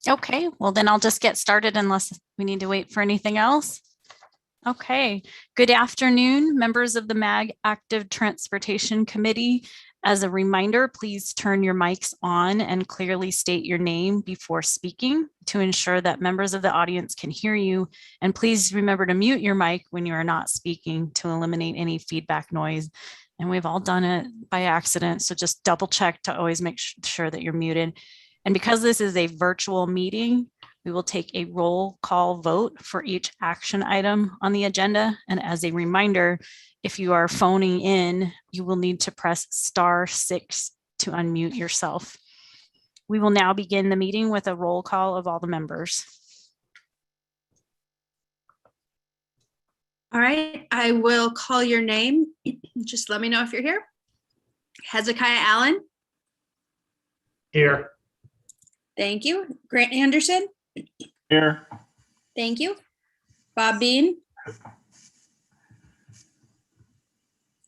Okay, well then I'll just get started unless we need to wait for anything else. Okay, good afternoon, members of the MAG Active Transportation Committee. As a reminder, please turn your mics on and clearly state your name before speaking to ensure that members of the audience can hear you. And please remember to mute your mic when you are not speaking to eliminate any feedback noise. And we've all done it by accident, so just double check to always make sure that you're muted. And because this is a virtual meeting, we will take a roll call vote for each action item on the agenda. And as a reminder, if you are phoning in, you will need to press *6 to unmute yourself. We will now begin the meeting with a roll call of all the members. All right, I will call your name. Just let me know if you're here. Hezekiah Allen. Here. Thank you. Grant Anderson. Here. Thank you. Bob Bean.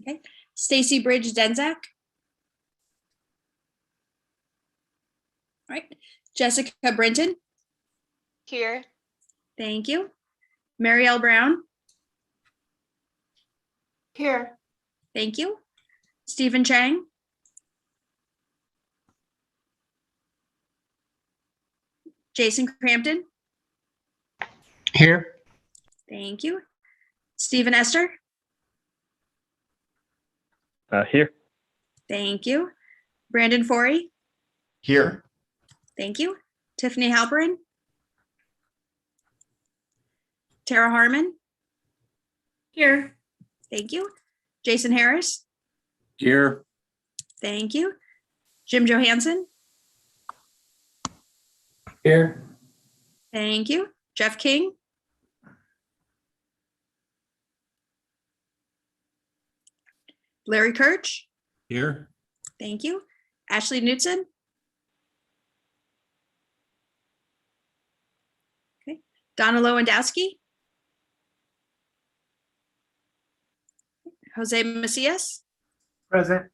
Okay. Stacy Bridge Denzak. All right. Jessica Brinton. Here. Thank you. Marielle Brown. Here. Thank you. Stephen Chang. Jason Crampton. Here. Thank you. Stephen Esther. Here. Thank you. Brandon Forey. Here. Thank you. Tiffany Halperin. Tara Harmon. Here. Thank you. Jason Harris. Here. Thank you. Jim Johansson. Here. Thank you. Jeff King. Larry Kirch. Here. Thank you. Ashley Knutson. Okay. Donna Lewandowski. Jose Macias. Present.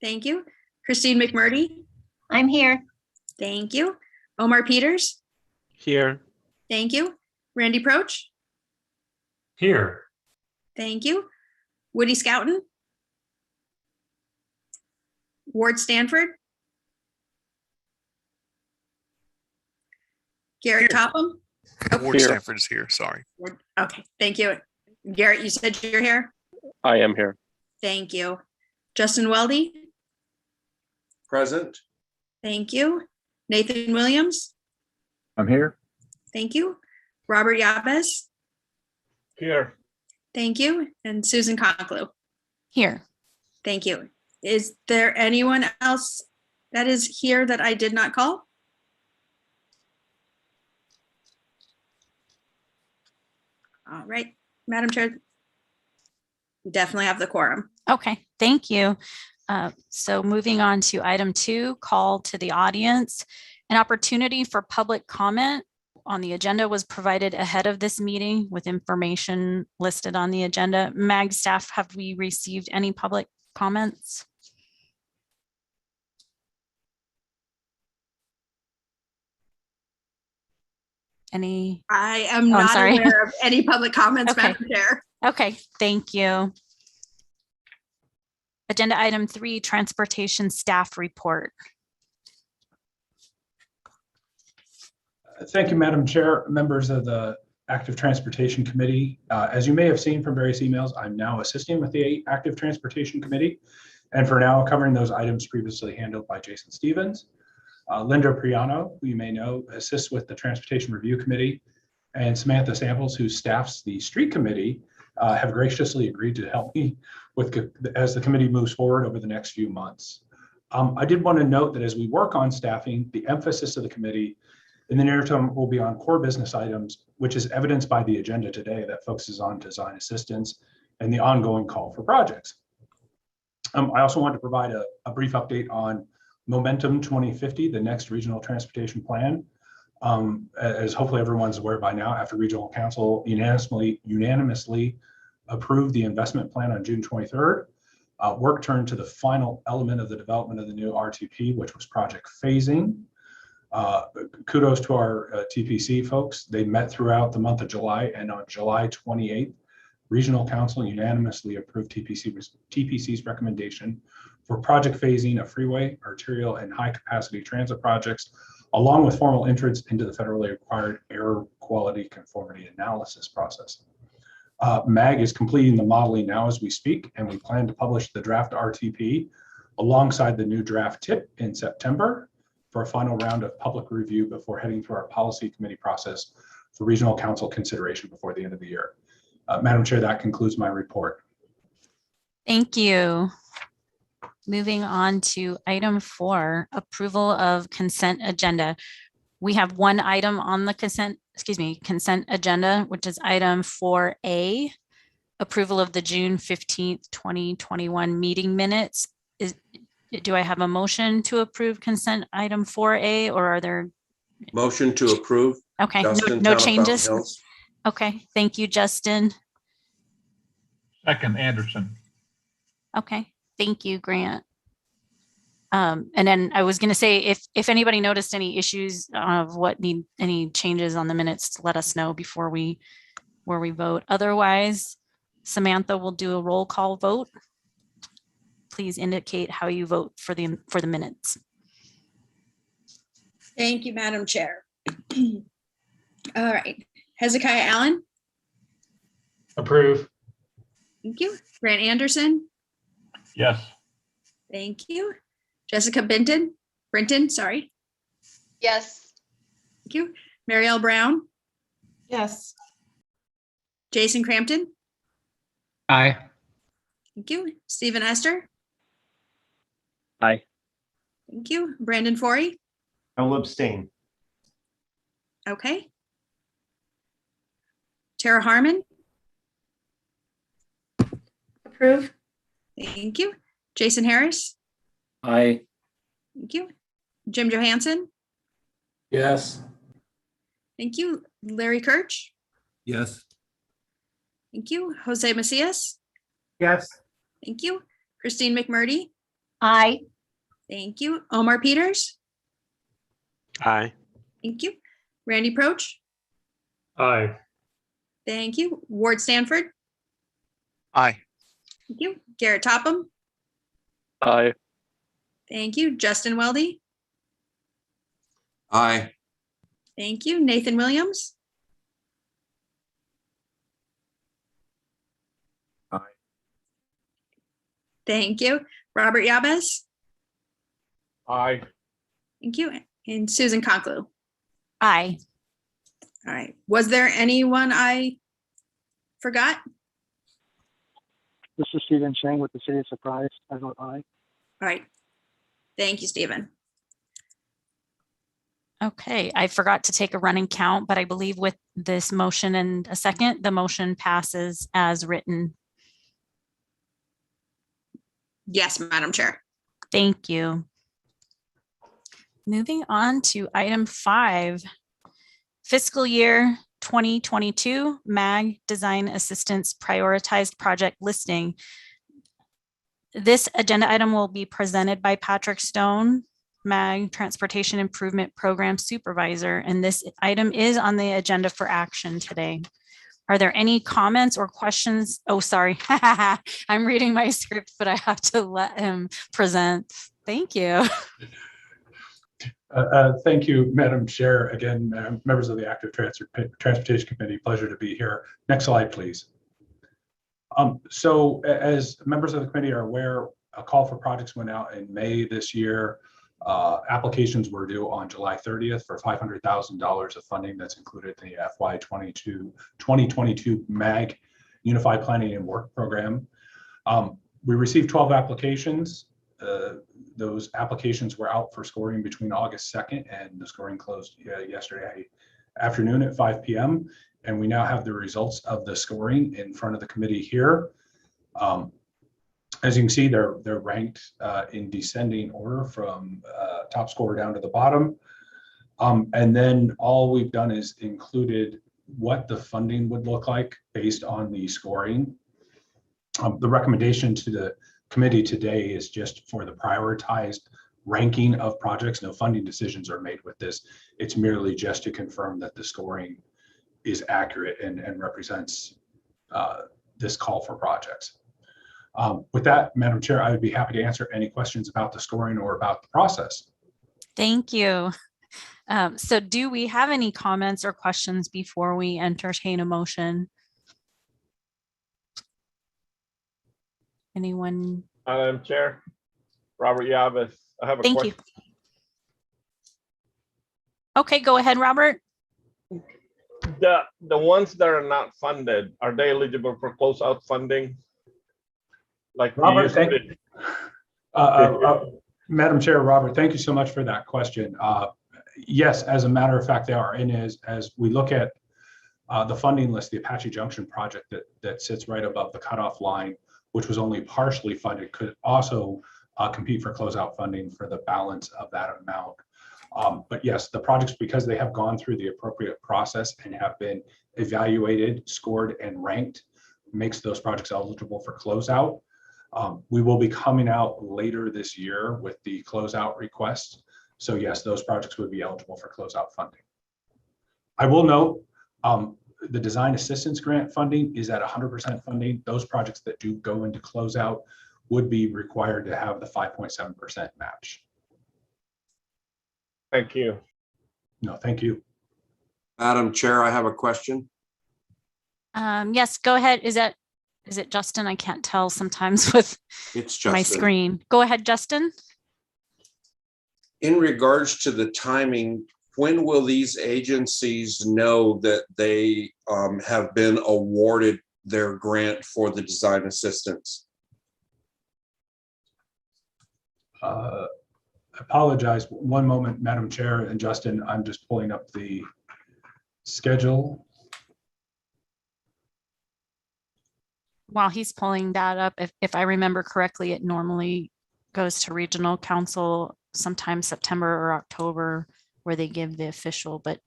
Thank you. Christine McMurdy. I'm here. Thank you. Omar Peters. Here. Thank you. Randy Proch. Here. Thank you. Woody Scouten. Ward Stanford. Garrett Topham. Ward Stanford is here, sorry. Okay, thank you. Garrett, you said you're here? I am here. Thank you. Justin Weldy. Present. Thank you. Nathan Williams. I'm here. Thank you. Robert Yabez. Here. Thank you. And Susan Conklew. Here. Thank you. Is there anyone else that is here that I did not call? All right, Madam Chair, we definitely have the quorum. Okay, thank you. So moving on to item 2, call to the audience. An opportunity for public comment on the agenda was provided ahead of this meeting with information listed on the agenda. MAG staff, have we received any public comments? Any? I am not aware of any public comments, Okay. Madam Chair. Okay, thank you. Agenda item 3, transportation staff report. Thank you, Madam Chair, members of the Active Transportation Committee. As you may have seen from various emails, I'm now assisting with the Active Transportation Committee, and for now covering those items previously handled by Jason Stevens. Linda Priano, who you may know, assists with the Transportation Review Committee, and Samantha Samples, who staffs the Street Committee, have graciously agreed to help me with as the committee moves forward over the next few months. I did want to note that as we work on staffing, the emphasis of the committee in the near term will be on core business items, which is evidenced by the agenda today that focuses on design assistance and the ongoing call for projects. I also want to provide a brief update on Momentum 2050, the next regional transportation plan. As hopefully everyone's aware by now, after Regional Council unanimously approved the investment plan on June 23rd, work turned to the final element of the development of the new RTP, which was project phasing. Kudos to our TPC folks. They met throughout the month of July, and on July 28th, Regional Council unanimously approved TPC's recommendation for project phasing of freeway, arterial, and high-capacity transit projects, along with formal entrance into the federally required air quality conformity analysis process. MAG is completing the modeling now as we speak, and we plan to publish the draft RTP alongside the new draft TIP in September for a final round of public review before heading through our policy committee process for Regional Council consideration before the end of the year. Madam Chair, that concludes my report. Thank you. Moving on to item 4, approval of consent agenda. We have one item on the consent agenda, which is item 4A, approval of the June 15th, 2021 meeting minutes. Do I have a motion to approve consent item 4A, or are there? Motion to approve. Okay, Justin, no Town of Fountain changes. Hills. Okay, thank you, Justin. Second, Anderson. Okay, thank you, Grant. And then I was going to say, if anybody noticed any issues of what need any changes on the minutes, let us know before we vote. Otherwise, Samantha will do a roll call vote. Please indicate how you vote for the minutes. Thank you, Madam Chair. All right. Hezekiah Allen. Approve. Thank you. Grant Anderson. Yes. Thank you. Jessica Brinton, sorry. Yes. Thank you. Marielle Brown. Yes. Jason Crampton. Aye. Thank you. Stephen Esther. Aye. Thank you. Brandon Forey. I will abstain. Okay. Tara Harmon. Approve. Thank you. Jason Harris. Aye. Thank you. Jim Johansson. Yes. Thank you. Larry Kirch. Yes. Thank you. Jose Macias. Yes. Thank you. Christine McMurdy. Aye. Thank you. Omar Peters. Aye. Thank you. Randy Proch. Aye. Thank you. Ward Stanford. Aye. Thank you. Garrett Topham. Aye. Thank you. Justin Weldy. Aye. Thank you. Nathan Williams. Aye. Thank you. Robert Yabez. Aye. Thank you. And Susan Conklu. Aye. All right. Was there anyone I forgot? This is Stephen Chang with the City of Surprise. I vote aye. All right. Thank you, Stephen. Okay, I forgot to take a running count, but I believe with this motion and a second, the motion passes as written. Yes, Madam Chair. Thank you. Moving on to item 5, fiscal year 2022 MAG Design Assistance Prioritized Project Listing. This agenda item will be presented by Patrick Stone, MAG Transportation Improvement Program Supervisor, and this item is on the agenda for action today. Are there any comments or questions? Oh, sorry. I'm reading my script, but I have to let him present. Thank you. Thank you, Madam Chair. Again, members of the Active Transportation Committee, pleasure to be here. Next slide, please. So as members of the committee are aware, a call for projects went out in May this year. Applications were due on July 30th for $500,000 of funding that's included in the FY 2022 MAG Unified Planning and Work Program. We received 12 applications. Those applications were out for scoring between August 2nd and the scoring closed yesterday afternoon at 5 p.m. And we now have the results of the scoring in front of the committee here. As you can see, they're ranked in descending order from top scorer down to the bottom. And then all we've done is included what the funding would look like based on the scoring. The recommendation to the committee today is just for the prioritized ranking of projects. No funding decisions are made with this. It's merely just to confirm that the scoring is accurate and represents this call for projects. With that, Madam Chair, I would be happy to answer any questions about the scoring or about the process. Thank you. So do we have any comments or questions before we entertain a motion? Anyone? Madam Chair, Robert Yavis, I have a Thank you. question. Okay, go ahead, Robert. The ones that are not funded, are they eligible for closeout funding? Like you Robert, used thank to- Madam Chair, Robert, thank you so much for that question. Yes, as a matter of fact, they are. And as we look at the funding list, the Apache Junction project that sits right above the cutoff line, which was only partially funded, could also compete for closeout funding for the balance of that amount. But yes, the projects, because they have gone through the appropriate process and have been evaluated, scored, and ranked, makes those projects eligible for closeout. We will be coming out later this year with the closeout request. So yes, those projects would be eligible for closeout funding. I will note the design assistance grant funding is at 100% funding. Those projects that do go into closeout would be required to have the 5.7% match. Thank you. No, thank you. Madam Chair, I have a question. Yes, go ahead. Is it Justin? I can't tell sometimes with It's Justin. my screen. Go ahead, Justin. In regards to the timing, when will these agencies know that they have been awarded their grant for the design assistance? I apologize. One moment, Madam Chair and Justin, I'm just pulling up the schedule. While he's pulling that up, if I remember correctly, it normally goes to regional council sometime September or October, where they give the official, but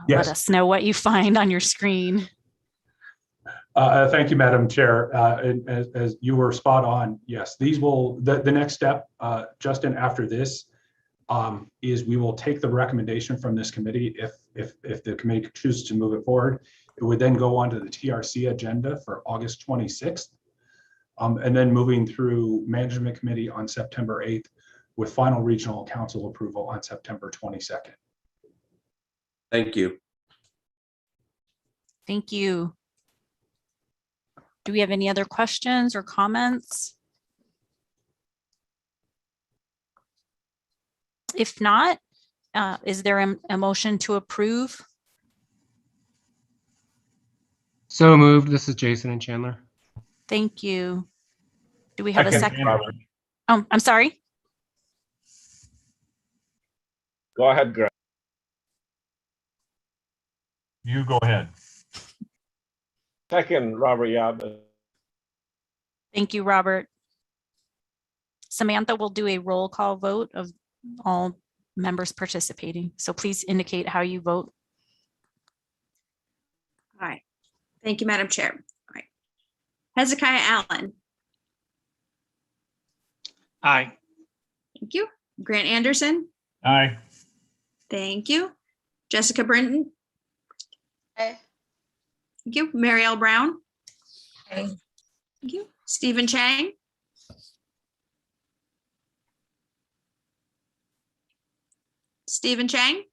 Yes. let us know what you find on your screen. Thank you, Madam Chair. And as you were spot on, yes, these will, the next step, Justin, after this, is we will take the recommendation from this committee. If the committee chooses to move it forward, it would then go on to the TRC agenda for August 26th. And then moving through management committee on September 8th with final regional council approval on September 22nd. Thank you. Thank you. Do we have any other questions or comments? If not, is there a motion to approve? So moved. This is Jason and Chandler. Thank you. Do we have a second? Robert. Oh, I'm sorry. Go ahead, Greg. You go ahead. Second, Robert Yavis. Thank you, Robert. Samantha will do a roll call vote of all members participating. So please indicate how you vote. All right. Thank you, Madam Chair. All right. Hezekiah Allen. Aye. Thank you. Grant Anderson. Aye. Thank you. Jessica Brinton. Aye. Thank you. Mary L. Brown. Aye. Thank you. Stephen Chang. Stephen Chang.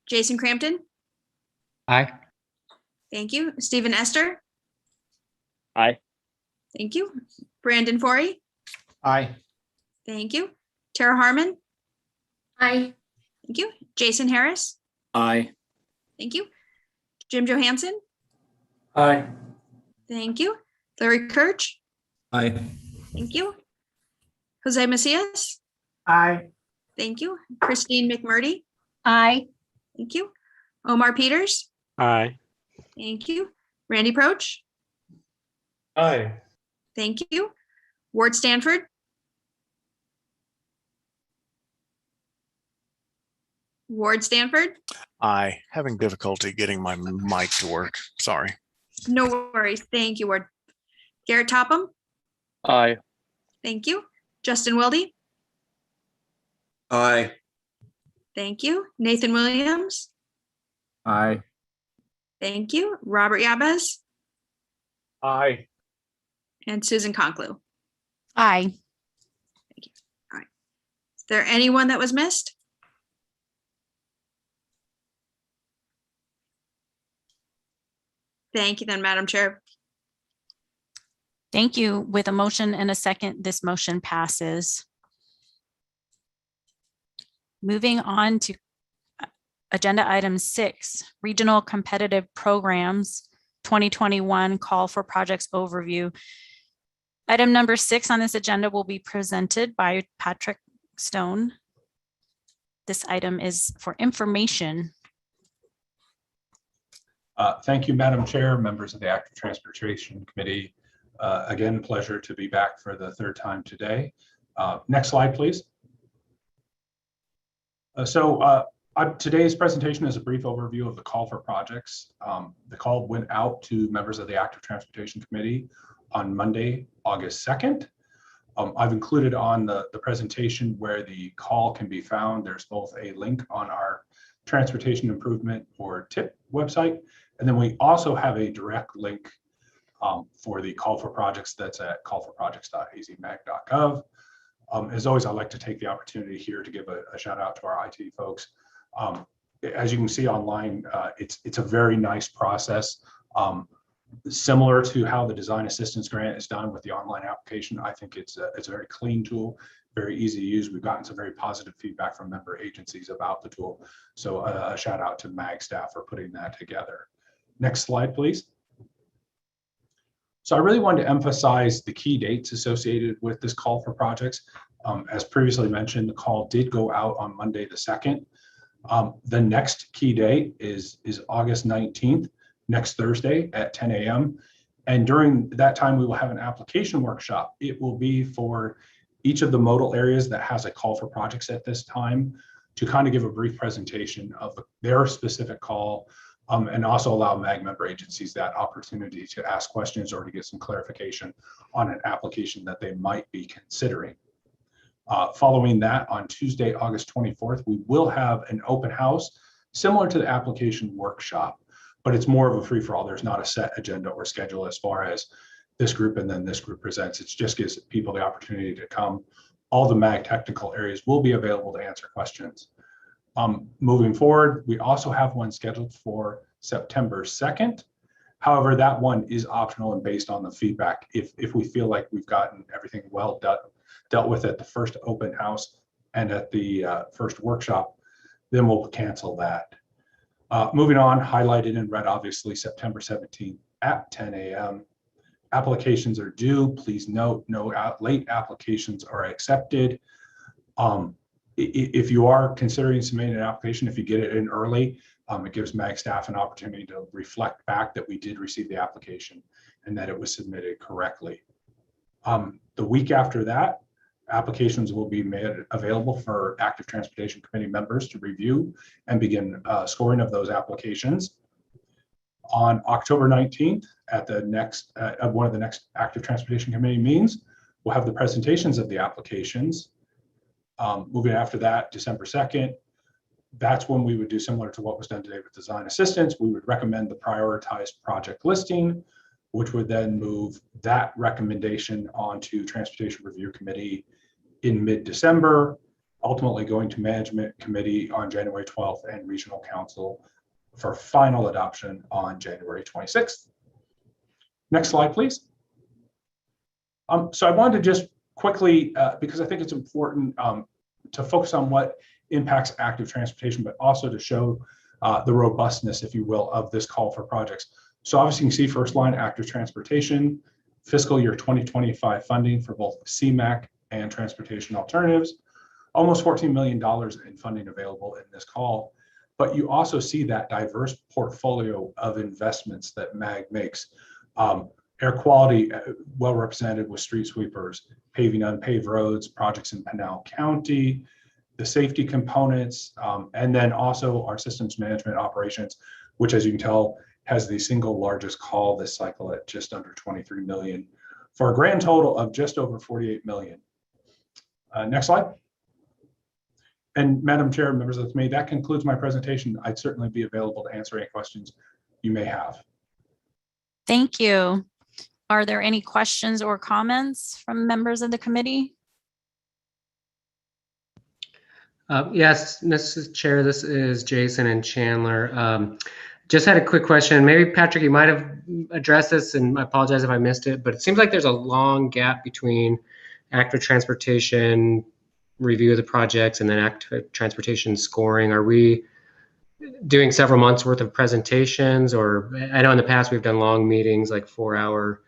Jason Crampton. Aye. Thank you. Stephen Esther. Aye. Thank you. Brandon Forey. Aye. Thank you. Tara Harmon. Aye. Thank you. Jason Harris. Aye. Thank you. Jim Johansson. Aye. Thank you. Larry Kirch. Aye. Thank you. Jose Macias. Aye. Thank you. Christine McMurdy. Aye. Thank you. Omar Peters. Aye. Thank you. Randy Proch. Aye. Thank you. Ward Stanford. Ward Stanford. Aye. Having difficulty getting my mic to work. Sorry. No worries. Thank you, Ward. Garrett Topham. Aye. Thank you. Justin Weldy. Aye. Thank you. Nathan Williams. Aye. Thank you. Robert Yabez Aye. and Susan Conklu. Aye. Is there anyone that was missed? Thank you then, Madam Chair. Thank you. With a motion and a second, this motion passes. Moving on to agenda item 6, Regional Competitive Programs 2021 Call for Projects Overview. Item number 6 on this agenda will be presented by Patrick Stone. This item is for information. Thank you, Madam Chair, members of the Active Transportation Committee. Again, pleasure to be back for the third time today. Next slide, please. Today's presentation is a brief overview of the call for projects. The call went out to members of the Active Transportation Committee on Monday, August 2nd. I've included on the presentation where the call can be found. There's both a link on our Transportation Improvement or TIP website, and then we also have a direct link for the call for projects that's at callforprojects.azmag.gov. As always, I'd like to take the opportunity here to give a shout out to our IT folks. As you can see online, it's a very nice process. Similar to how the design assistance grant is done with the online application, I think it's a very clean tool, very easy to use. We've gotten some very positive feedback from member agencies about the tool. So a shout out to MAG staff for putting that together. Next slide, please. So I really wanted to emphasize the key dates associated with this call for projects. As previously mentioned, the call did go out on Monday the 2nd. The next key date is August 19th, next Thursday at 10 a.m. And during that time, we will have an application workshop. It will be for each of the modal areas that has a call for projects at this time to kind of give a brief presentation of their specific call, and also allow MAG member agencies that opportunity to ask questions or to get some clarification on an application that they might be considering. Following that, on Tuesday, August 24th, we will have an open house similar to the application workshop, but it's more of a free-for-all. There's not a set agenda or schedule as far as this group and then this group presents. It just gives people the opportunity to come. All the MAG technical areas will be available to answer questions. Moving forward, we also have one scheduled for September 2nd. However, that one is optional and based on the feedback. If we feel like we've gotten everything well dealt with at the first open house and at the first workshop, then we'll cancel that. Moving on, highlighted in red, obviously, September 17th at 10 a.m. Applications are due. Please note, no late applications are accepted. If you are considering submitting an application, if you get it in early, it gives MAG staff an opportunity to reflect back that we did receive the application and that it was submitted correctly. The week after that, applications will be made available for Active Transportation Committee members to review and begin scoring of those applications. On October 19th, at the next one of the next Active Transportation Committee meetings, we'll have the presentations of the applications. Moving after that, December 2nd, that's when we would do similar to what was done today with design assistance. We would recommend the prioritized project listing, which would then move that recommendation onto Transportation Review Committee in mid-December, ultimately going to Management Committee on January 12th and Regional Council for final adoption on January 26th. Next slide, please. So I wanted to just quickly, because I think it's important to focus on what impacts active transportation, but also to show the robustness, if you will, of this call for projects. So obviously you can see first line, active transportation, fiscal year 2025 funding for both CMAQ and transportation alternatives, almost $14 million in funding available in this call. But you also see that diverse portfolio of investments that MAG makes. Air quality, well represented with street sweepers, paving unpaved roads, projects in Pinal County, the safety components, and then also our systems management operations, which, as you can tell, has the single largest call this cycle at just under 23 million for a grand total of just over 48 million. Next slide. And Madam Chair, members of the committee, that concludes my presentation. I'd certainly be available to answer any questions you may have. Thank you. Are there any questions or comments from members of the committee? Yes, Mrs. Chair, this is Jason and Chandler. Just had a quick question. Maybe Patrick, you might have addressed this, and I apologize if I missed it, but it seems like there's a long gap between active transportation review of the projects and then active transportation scoring. Are we doing several months worth of presentations? Or I know in the past we've done long meetings, like 4-hour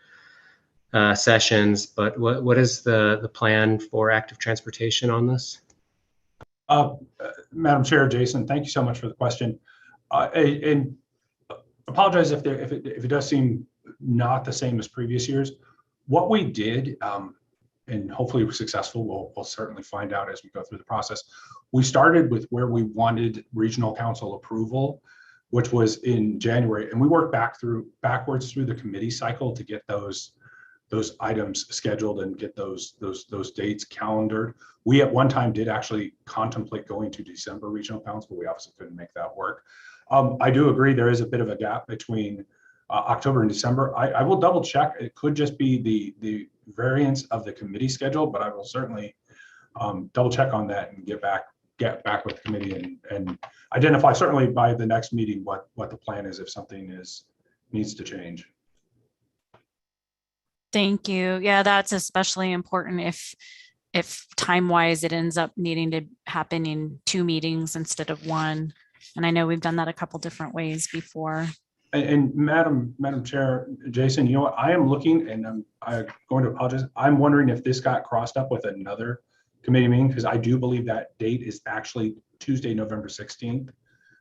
sessions, but what is the plan for active transportation on this? Madam Chair, Jason, thank you so much for the question. And apologize if it does seem not the same as previous years. What we did, and hopefully we're successful, we'll certainly find out as we go through the process. We started with where we wanted regional council approval, which was in January, and we worked backwards through the committee cycle to get those items scheduled and get those dates calendared. We at one time did actually contemplate going to December regional council, but we obviously couldn't make that work. I do agree there is a bit of a gap between October and December. I will double check. It could just be the variance of the committee schedule, but I will certainly double check on that and get back with the committee and identify certainly by the next meeting what the plan is if something needs to change. Thank you. Yeah, that's especially important if time-wise it ends up needing to happen in 2 meetings instead of 1. And I know we've done that a couple different ways before. And Madam Chair, Jason, you know what? I am looking, and I'm going to apologize. I'm wondering if this got crossed up with another committee meeting, because I do believe that date is actually Tuesday, November 16th.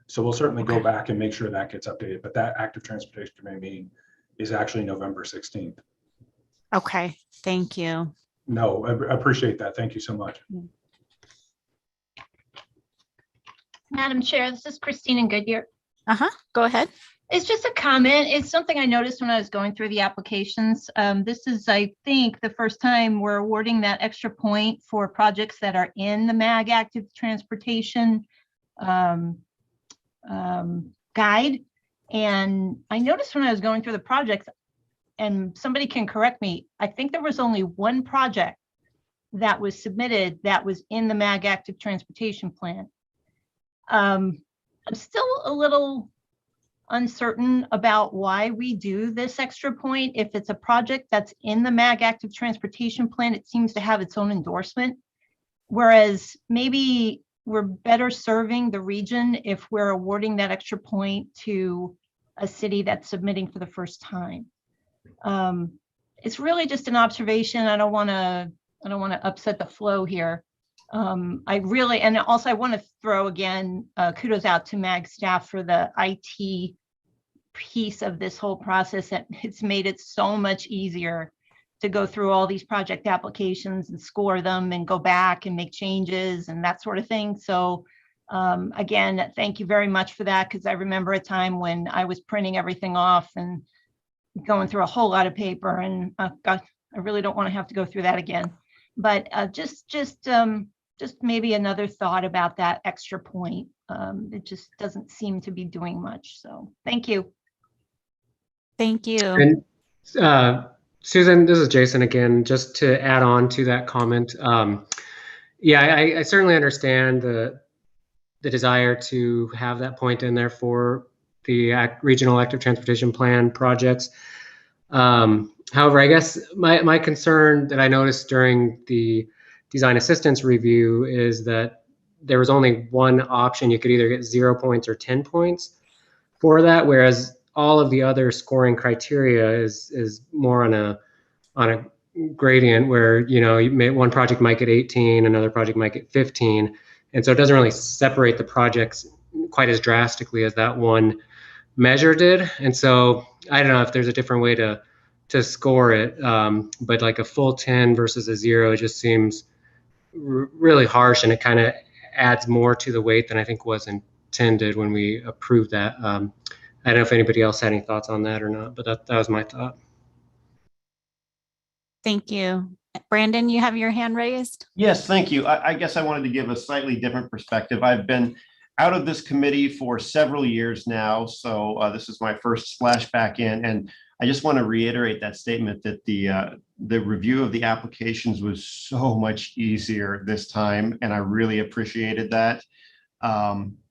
So we'll certainly go back and make sure that gets updated. But that active transportation committee meeting is actually November 16th. Okay, thank you. No, I appreciate that. Thank you so much. Madam Chair, this is Christine in Goodyear. Go ahead. It's just a comment. It's something I noticed when I was going through the applications. This is, I think, the first time we're awarding that extra point for projects that are in the MAG active transportation guide. And I noticed when I was going through the projects, and somebody can correct me, I think there was only one project that was submitted that was in the MAG active transportation plan. I'm still a little uncertain about why we do this extra point. If it's a project that's in the MAG active transportation plan, it seems to have its own endorsement. Whereas maybe we're better serving the region if we're awarding that extra point to a city that's submitting for the first time. It's really just an observation. I don't want to upset the flow here. And also I want to throw again, kudos out to MAG staff for the IT piece of this whole process. That it's made it so much easier to go through all these project applications and score them and go back and make changes and that sort of thing. So again, thank you very much for that, because I remember a time when I was printing everything off and going through a whole lot of paper, and God, I really don't want to have to go through that again. But just maybe another thought about that extra point. It just doesn't seem to be doing much. So thank you. Thank you. And Susan, this is Jason again, just to add on to that comment. Yeah, I certainly understand the desire to have that point in there for the regional active transportation plan projects. However, I guess my concern that I noticed during the design assistance review is that there was only one option. You could either get 0 points or 10 points for that, whereas all of the other scoring criteria is more on a gradient where, you know, one project might get 18, another project might get 15. And so it doesn't really separate the projects quite as drastically as that one measure did. And so I don't know if there's a different way to score it, but like a full 10 versus a 0, it just seems really harsh, and it kind of adds more to the weight than I think was intended when we approved that. I don't know if anybody else had any thoughts on that or not, but that was my thought. Thank you. Brandon, you have your hand raised? Yes, thank you. I guess I wanted to give a slightly different perspective. I've been out of this committee for several years now, so this is my first splash back in, and I just want to reiterate that statement that the review of the applications was so much easier this time, and I really appreciated that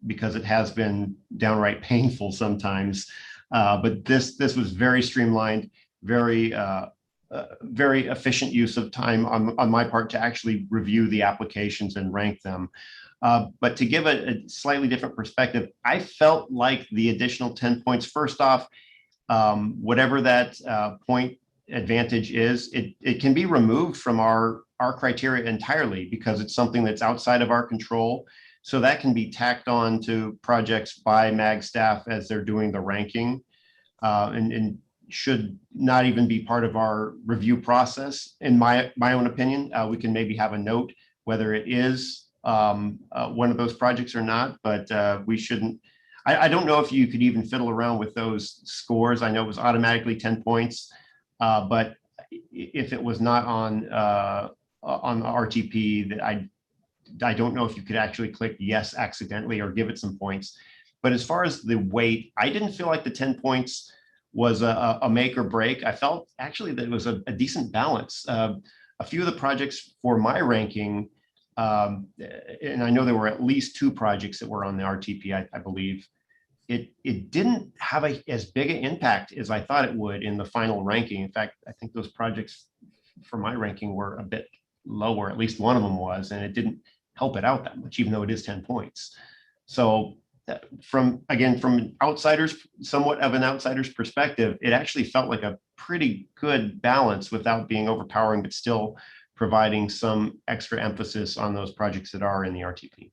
because it has been downright painful sometimes. But this was very streamlined, very efficient use of time on my part to actually review the applications and rank them. But to give a slightly different perspective, I felt like the additional 10 points, first off, whatever that point advantage is, it can be removed from our criteria entirely because it's something that's outside of our control. So that can be tacked on to projects by MAG staff as they're doing the ranking, and should not even be part of our review process. In my own opinion, we can maybe have a note whether it is one of those projects or not, but we shouldn't. I don't know if you could even fiddle around with those scores. I know it was automatically 10 points, but if it was not on the RTP, that I don't know if you could actually click yes accidentally or give it some points. But as far as the weight, I didn't feel like the 10 points was a make or break. I felt actually that it was a decent balance. A few of the projects for my ranking, and I know there were at least 2 projects that were on the RTP, I believe, it didn't have as big an impact as I thought it would in the final ranking. In fact, I think those projects for my ranking were a bit lower, at least one of them was, and it didn't help it out that much, even though it is 10 points. So from outsiders, somewhat of an outsider's perspective, it actually felt like a pretty good balance without being overpowering, but still providing some extra emphasis on those projects that are in the RTP.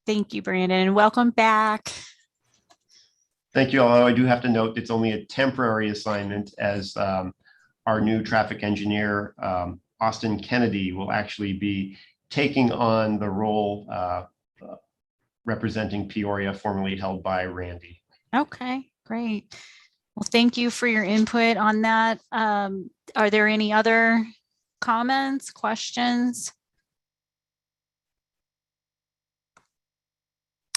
Thank you, Brandon. Welcome back. Thank you. Although I do have to note it's only a temporary assignment, as our new traffic engineer, Austin Kennedy, will actually be taking on the role representing Peoria, formerly held by Randy. Okay, great. Well, thank you for your input on that. Are there any other comments, questions?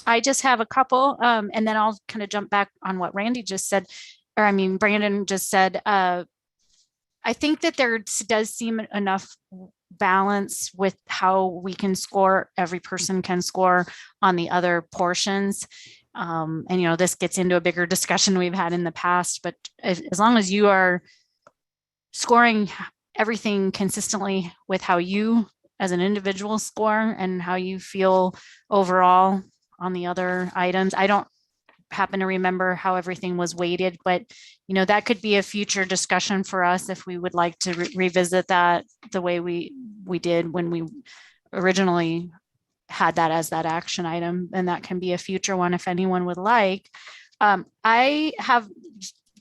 I just have a couple, and then I'll kind of jump back on what Randy just said, or I mean, Brandon just said. I think that there does seem enough balance with how we can score, every person can score on the other portions. And, you know, this gets into a bigger discussion we've had in the past, but as long as you are scoring everything consistently with how you as an individual score and how you feel overall on the other items. I don't happen to remember how everything was weighted, but you know, that could be a future discussion for us if we would like to revisit that the way we did when we originally had that as that action item, and that can be a future one if anyone would like. I have,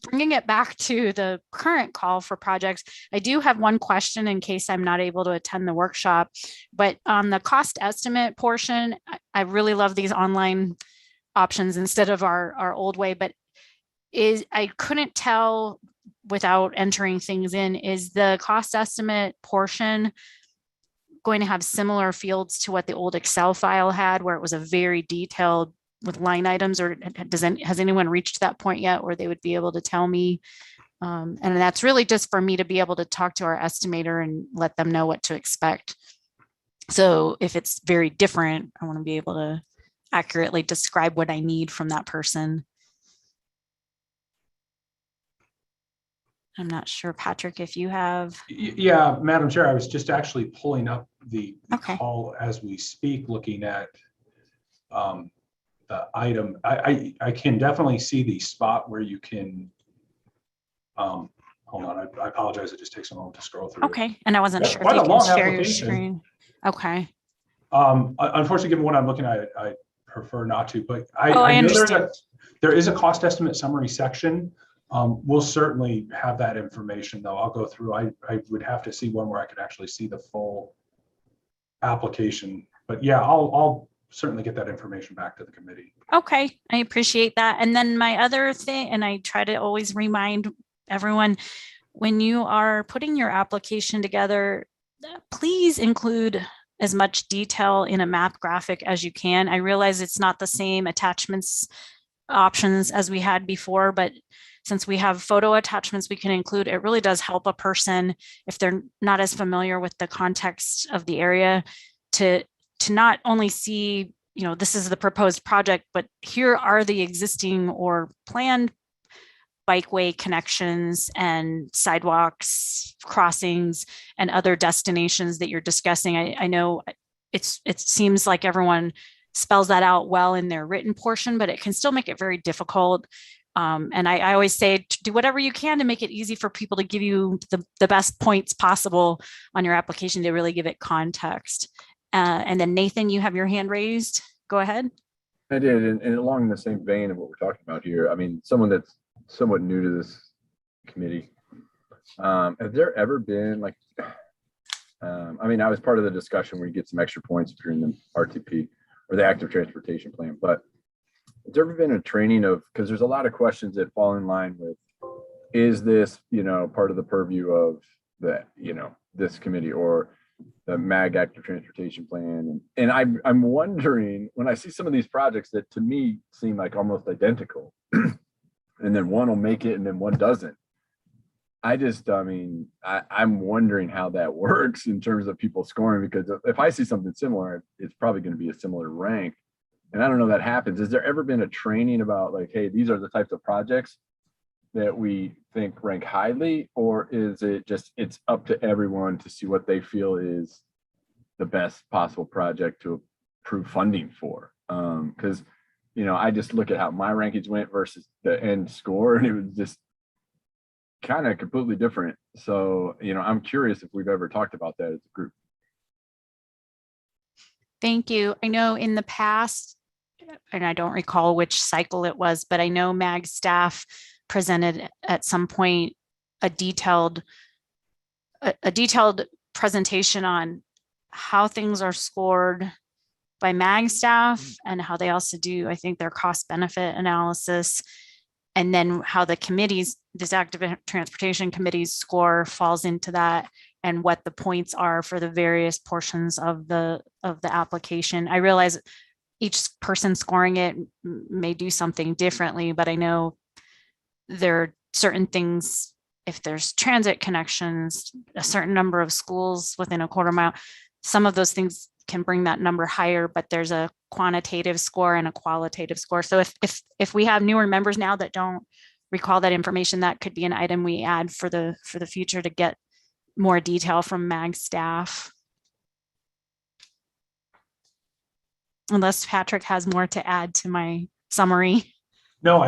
bringing it back to the current call for projects, I do have one question in case I'm not able to attend the workshop, but on the cost estimate portion, I really love these online options instead of our old way, but I couldn't tell without entering things in, is the cost estimate portion going to have similar fields to what the old Excel file had, where it was a very detailed with line items, or has anyone reached that point yet where they would be able to tell me? And that's really just for me to be able to talk to our estimator and let them know what to expect. So if it's very different, I want to be able to accurately describe what I need from that person. I'm not sure, Patrick, if you have. Yeah, Madam Chair, I was just actually pulling up the call as we speak, looking at the item. I can definitely see the spot where you can, hold on, I apologize, it just takes a moment to scroll through. Okay, and I wasn't sure quite if a you long can share your application. screen. Okay. Unfortunately, given what I'm looking at, I prefer not to, but I know understand. there is a cost estimate summary section. We'll certainly have that information, though. I'll go through. I would have to see one where I could actually see the full application. But yeah, I'll certainly get that information back to the committee. Okay, I appreciate that. And then my other thing, and I try to always remind everyone, when you are putting your application together, please include as much detail in a map graphic as you can. I realize it's not the same attachments options as we had before, but since we have photo attachments we can include, it really does help a person if they're not as familiar with the context of the area to not only see, this is the proposed project, but here are the existing or planned bikeway connections and sidewalks, crossings, and other destinations that you're discussing. I know it seems like everyone spells that out well in their written portion, but it can still make it very difficult. And I always say, do whatever you can to make it easy for people to give you the best points possible on your application to really give it context. And then Nathan, you have your hand raised. Go ahead. I did, and along the same vein of what we're talking about here, I mean, someone that's somewhat new to this committee, have there ever been like, I mean, I was part of the discussion where you get some extra points during the RTP or the active transportation plan, but has there ever been a training of, because there's a lot of questions that fall in line with, is this, part of the purview of the, this committee or the MAG active transportation plan? And I'm wondering, when I see some of these projects that to me seem like almost identical, and then one will make it and then one doesn't. I'm wondering how that works in terms of people scoring, because if I see something similar, it's probably going to be a similar rank. And I don't know if that happens. Has there ever been a training about like, hey, these are the types of projects that we think rank highly, or is it just, it's up to everyone to see what they feel is the best possible project to approve funding for? Because I just look at how my rankings went versus the end score, and it was just kind of completely different. So, I'm curious if we've ever talked about that as a group. Thank you. I know in the past, and I don't recall which cycle it was, but I know MAG staff presented at some point a detailed presentation on how things are scored by MAG staff and how they also do, I think, their cost benefit analysis, and then how the committees, this active transportation committee's score falls into that, and what the points are for the various portions of the application. I realize each person scoring it may do something differently, but I know there are certain things, if there's transit connections, a certain number of schools within a quarter mile, some of those things can bring that number higher, but there's a quantitative score and a qualitative score. So if we have newer members now that don't recall that information, that could be an item we add for the future to get more detail from MAG staff. Unless Patrick has more to add to my summary. No,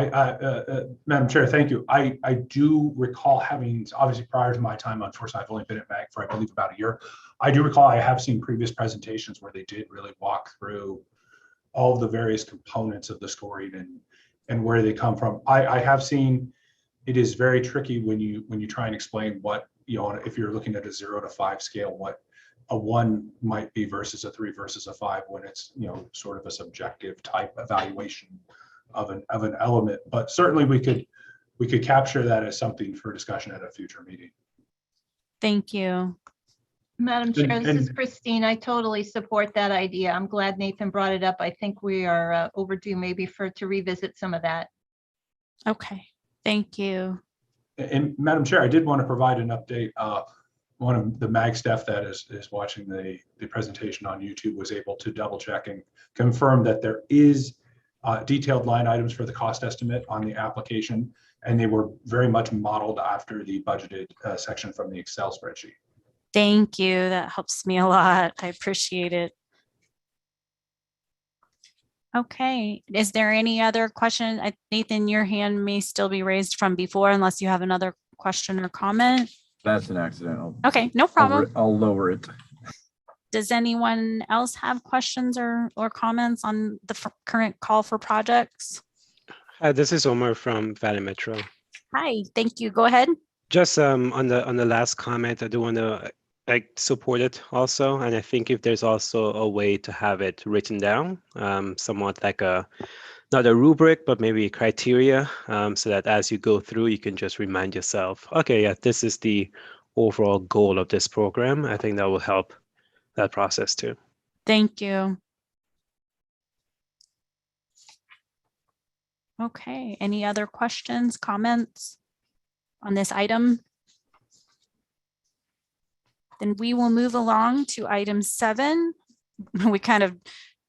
Madam Chair, thank you. I do recall having, obviously prior to my time, unfortunately, I've only been at MAG for, I believe, about a year. I do recall I have seen previous presentations where they did really walk through all of the various components of the scoring and where they come from. I have seen it is very tricky when you try and explain what, if you're looking at a 0 to 5 scale, what a 1 might be versus a 3 versus a 5, when it's, sort of a subjective type evaluation of an element. But certainly we could capture that as something for discussion at a future meeting. Thank you. Madam Chair, this is Christine. I totally support that idea. I'm glad Nathan brought it up. I think we are overdue maybe to revisit some of that. Okay, thank you. And Madam Chair, I did want to provide an update. One of the MAG staff that is watching the presentation on YouTube was able to double check and confirm that there is detailed line items for the cost estimate on the application, and they were very much modeled after the budgeted section from the Excel spreadsheet. Thank you. That helps me a lot. I appreciate it. Okay. Is there any other question? Nathan, your hand may still be raised from before unless you have another question or comment. That's an accident. Okay, no problem. I'll lower it. Does anyone else have questions or comments on the current call for projects? This is Omar from Valley Metro. Hi, thank you. Go ahead. Just on the last comment, I do want to support it also, and I think if there's also a way to have it written down, somewhat like a not a rubric, but maybe a criteria, so that as you go through, you can just remind yourself, okay, yeah, this is the overall goal of this program. I think that will help that process too. Thank you. Okay, any other questions, comments on this item? Then we will move along to item 7. We kind of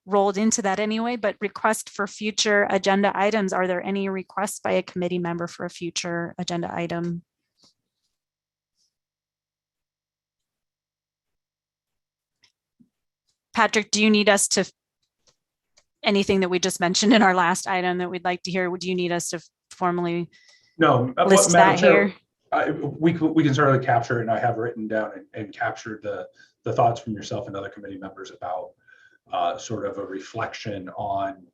rolled into that anyway, but request for future agenda items. Are there any requests by a committee member for a future agenda item? Patrick, do you need us to, anything that we just mentioned in our last item that we'd like to hear, would you need us to formally No, list Madam that Chair, here? we can certainly capture it, and I have written down and captured the thoughts from yourself and other committee members about sort of a reflection on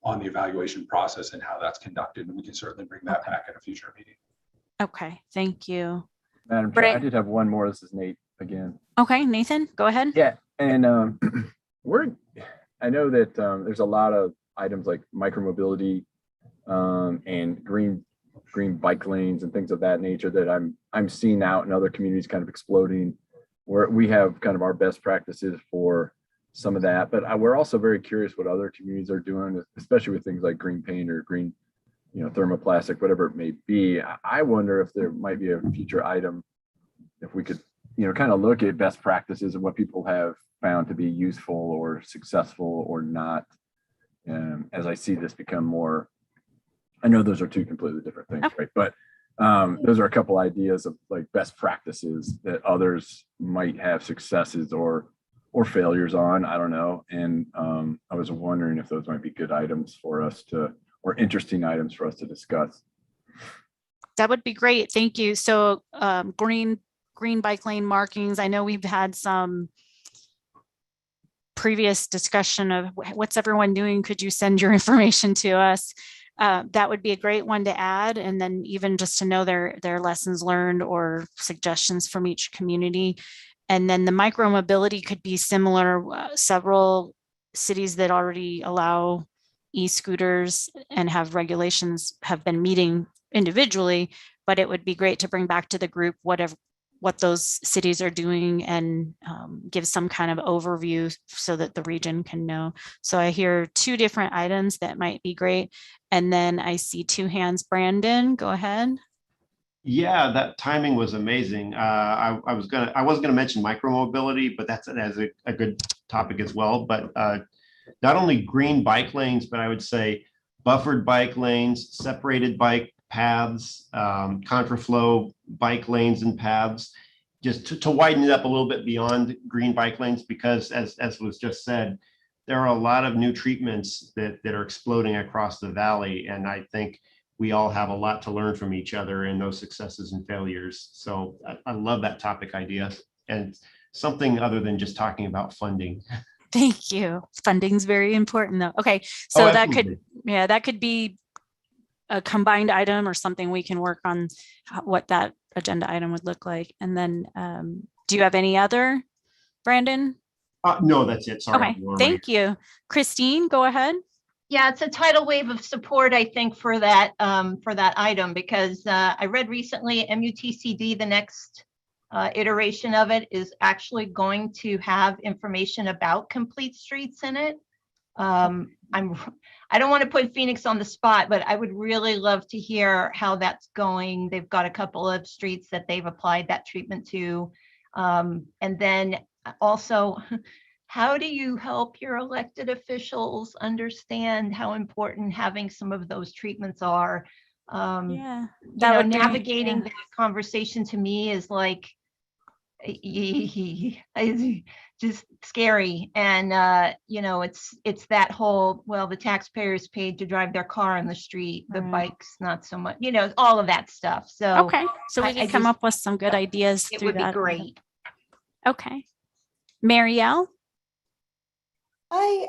the evaluation process and how that's conducted, and we can certainly bring that back at a future meeting. Okay, thank you. Madam Chair, I did have one more. This is Nate again. Okay, Nathan, go ahead. Yeah, and I know that there's a lot of items like micromobility and green bike lanes and things of that nature that I'm seeing out in other communities kind of exploding, where we have kind of our best practices for some of that. But we're also very curious what other communities are doing, especially with things like green paint or green, thermoplastic, whatever it may be. I wonder if there might be a future item, if we could, kind of look at best practices and what people have found to be useful or successful or not. As I see this become more, I know those are two completely different things, right? But those are a couple ideas of like best practices that others might have successes or failures on. I don't know. And I was wondering if those might be good items for us to, or interesting items for us to discuss. That would be great. Thank you. So green bike lane markings. I know we've had some previous discussion of what's everyone doing. Could you send your information to us? That would be a great one to add. And then even just to know their lessons learned or suggestions from each community. And then the micromobility could be similar. Several cities that already allow e-scooters and have regulations have been meeting individually, but it would be great to bring back to the group what those cities are doing and give some kind of overview so that the region can know. So I hear 2 different items that might be great. And then I see 2 hands. Brandon, go ahead. Yeah, that timing was amazing. I wasn't gonna mention micromobility, but that's a good topic as well. But not only green bike lanes, but I would say buffered bike lanes, separated bike paths, contraflow bike lanes and paths, just to widen it up a little bit beyond green bike lanes, because as was just said, there are a lot of new treatments that are exploding across the valley. And I think we all have a lot to learn from each other in those successes and failures. So I love that topic idea, and something other than just talking about funding. Thank you. Funding's very important though. Okay, so that could be a combined item or something we can work on what that agenda item would look like. And then do you have any other, Brandon? No, that's it. Sorry. Okay, thank you. Christine, go ahead. Yeah, it's a tidal wave of support, I think, for that item, because I read recently MUTCD, the next iteration of it, is actually going to have information about complete streets in it. I don't want to put Phoenix on the spot, but I would really love to hear how that's going. They've got a couple of streets that they've applied that treatment to. And then also, how do you help your elected officials understand how important having some of those treatments are? Navigating that conversation to me is like, just scary. And it's that whole, well, the taxpayers paid to drive their car on the street, the bikes not so much, all of that stuff. So okay, so we can come up with some good ideas. It would be great. Okay, Marielle. I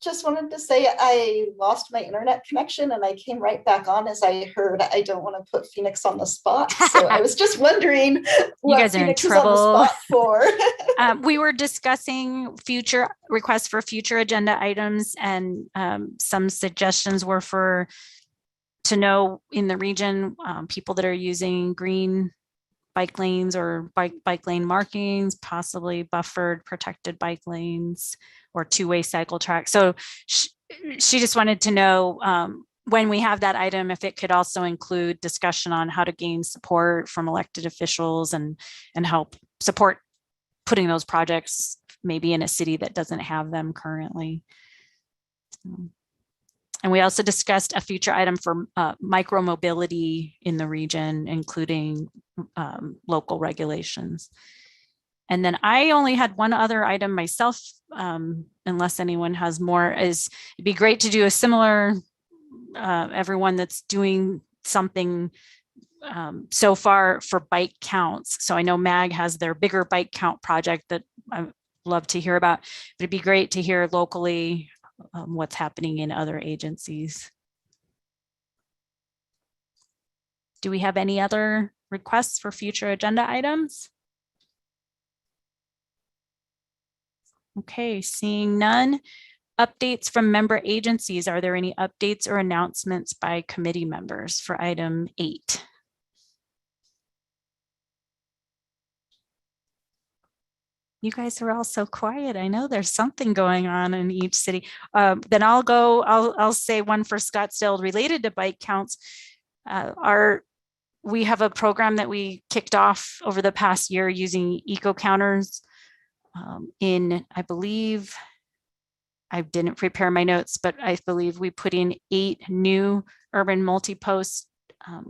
just wanted to say I lost my internet connection and I came right back on as I heard I don't want to put Phoenix on the spot. So I was just wondering what guys are in Phoenix is on the trouble. spot for. We were discussing future requests for future agenda items, and some suggestions were to know in the region, people that are using green bike lanes or bike lane markings, possibly buffered protected bike lanes or two-way cycle tracks. So she just wanted to know when we have that item, if it could also include discussion on how to gain support from elected officials and help support putting those projects maybe in a city that doesn't have them currently. And we also discussed a future item for micro mobility in the region, including local regulations. And then I only had one other item myself, unless anyone has more, it'd be great to do a similar, everyone that's doing something so far for bike counts. So I know MAG has their bigger bike count project that I'd love to hear about, but it'd be great to hear locally what's happening in other agencies. Do we have any other requests for future agenda items? Okay, seeing none. Updates from member agencies. Are there any updates or announcements by committee members for item 8? You guys are all so quiet. I know there's something going on in each city. Then I'll say one for Scottsdale related to bike counts. We have a program that we kicked off over the past year using eco counters I believe, I didn't prepare my notes, but I believe we put in 8 new urban multi-post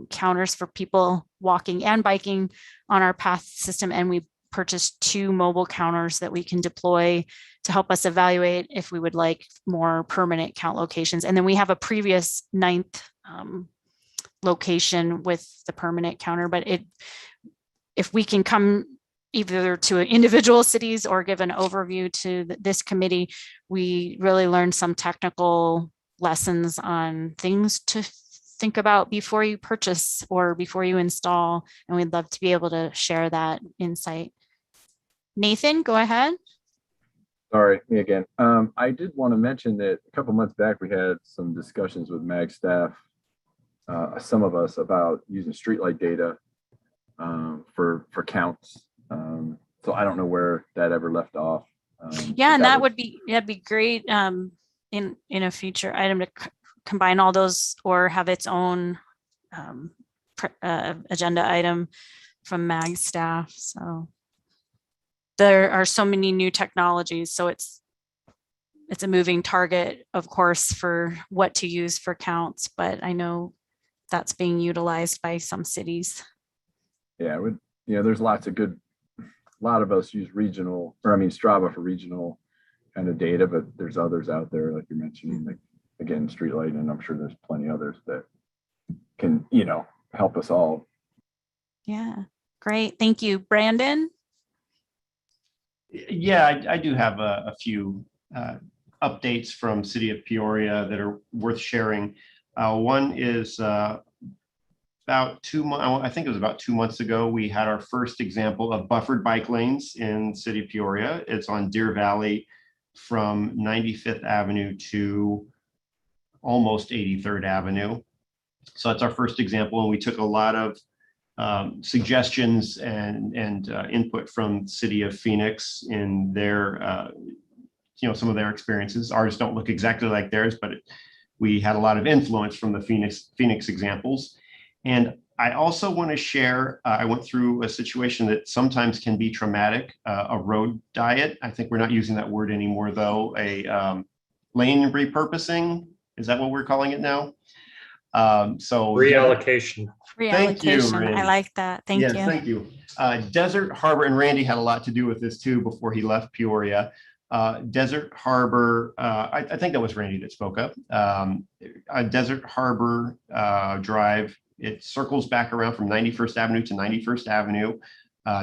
counters for people walking and biking on our path system. And we purchased 2 mobile counters that we can deploy to help us evaluate if we would like more permanent count locations. And then we have a previous 9th location with the permanent counter, but if we can come either to individual cities or give an overview to this committee, we really learned some technical lessons on things to think about before you purchase or before you install. And we'd love to be able to share that insight. Nathan, go ahead. Sorry, me again. I did want to mention that a couple months back, we had some discussions with MAG staff, some of us, about using streetlight data for counts. So I don't know where that ever left off. Yeah, and that'd be great in a future item to combine all those or have its own agenda item from MAG staff. So there are so many new technologies, so it's a moving target, of course, for what to use for counts, but I know that's being utilized by some cities. Yeah, there's lots of good. A lot of us use Strava for regional kind of data, but there's others out there, like you're mentioning, like, again, Streetlight, and I'm sure there's plenty others that can, help us all. Yeah, great. Thank you. Brandon? Yeah, I do have a few updates from City of Peoria that are worth sharing. One is about 2 months, I think it was about 2 months ago, we had our first example of buffered bike lanes in City of Peoria. It's on Deer Valley from 95th Avenue to almost 83rd Avenue. So that's our first example. And we took a lot of suggestions and input from the City of Phoenix in their, some of their experiences. Ours don't look exactly like theirs, but we had a lot of influence from the Phoenix examples. And I also want to share, I went through a situation that sometimes can be traumatic, a road diet. I think we're not using that word anymore, though. A lane repurposing, is that what we're calling it now? So reallocation. Thank you, Randy. I like that. Thank you. Thank you. Desert Harbor, and Randy had a lot to do with this too before he left Peoria. Desert Harbor, I think that was Randy that spoke up. Desert Harbor Drive, it circles back around from 91st Avenue to 91st Avenue,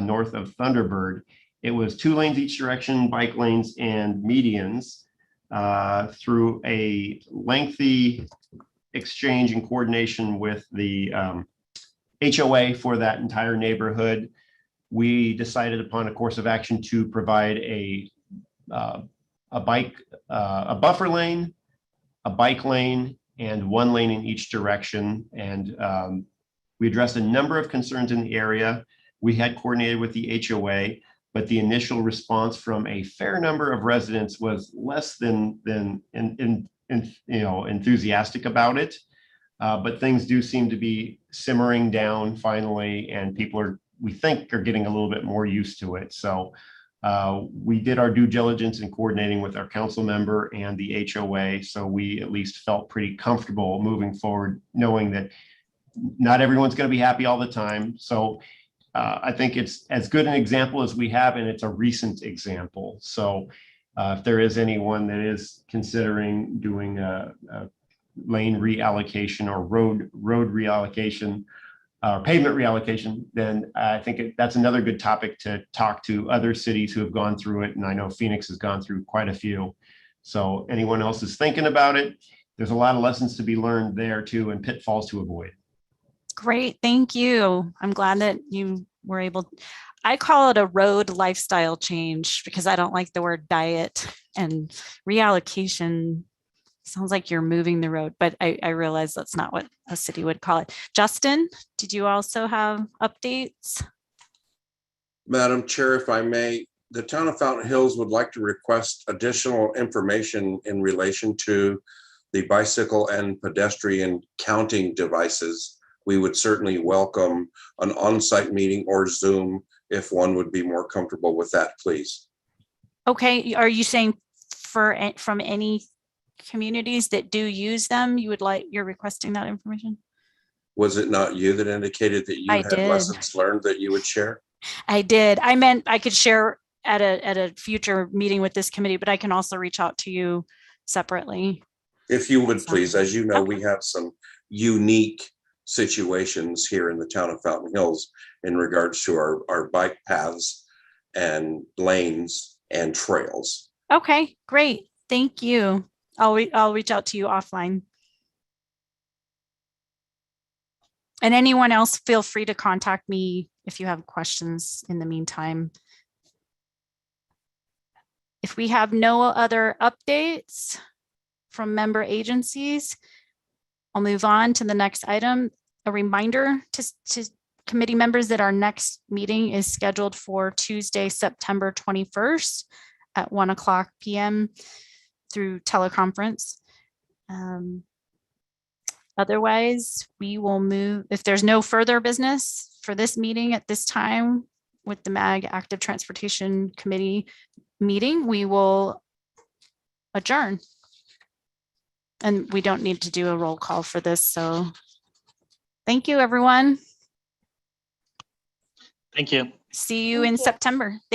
north of Thunderbird. It was 2 lanes each direction, bike lanes and medians. through a lengthy exchange and coordination with the HOA for that entire neighborhood, we decided upon a course of action to provide a buffer lane, a bike lane, and one lane in each direction. And we addressed a number of concerns in the area. We had coordinated with the HOA, but the initial response from a fair number of residents was less than enthusiastic about it. But things do seem to be simmering down finally, and people are, we think, are getting a little bit more used to it. So we did our due diligence in coordinating with our council member and the HOA. So we at least felt pretty comfortable moving forward, knowing that not everyone's going to be happy all the time. So I think it's as good an example as we have, and it's a recent example. So if there is anyone that is considering doing a lane reallocation or road reallocation, pavement reallocation, then I think that's another good topic to talk to other cities who have gone through it. And I know Phoenix has gone through quite a few. So anyone else is thinking about it, there's a lot of lessons to be learned there too, and pitfalls to avoid. Great, thank you. I'm glad that you were able, I call it a road lifestyle change because I don't like the word diet, and reallocation sounds like you're moving the road, but I realize that's not what a city would call it. Justin, did you also have updates? Madam Chair, if I may, the town of Fountain Hills would like to request additional information in relation to the bicycle and pedestrian counting devices. We would certainly welcome an on-site meeting or Zoom if one would be more comfortable with that, please. Okay, are you saying from any communities that do use them, you're requesting that information? Was it not you that indicated that you had lessons learned that you would share? I did. I meant I could share at a future meeting with this committee, but I can also reach out to you separately. If you would please, as you know, we have some unique situations here in the town of Fountain Hills in regards to our bike paths and lanes and trails. Okay, great. Thank you. I'll reach out to you offline. And anyone else, feel free to contact me if you have questions in the meantime. If we have no other updates from member agencies, I'll move on to the next item. A reminder to committee members that our next meeting is scheduled for Tuesday, September 21st at 1:00 p.m. through teleconference. Otherwise, we will move, if there's no further business for this meeting at this time with the MAG Active Transportation Committee meeting, we will adjourn. And we don't need to do a roll call for this, so thank you, everyone. Thank you. See you in September. Thank you.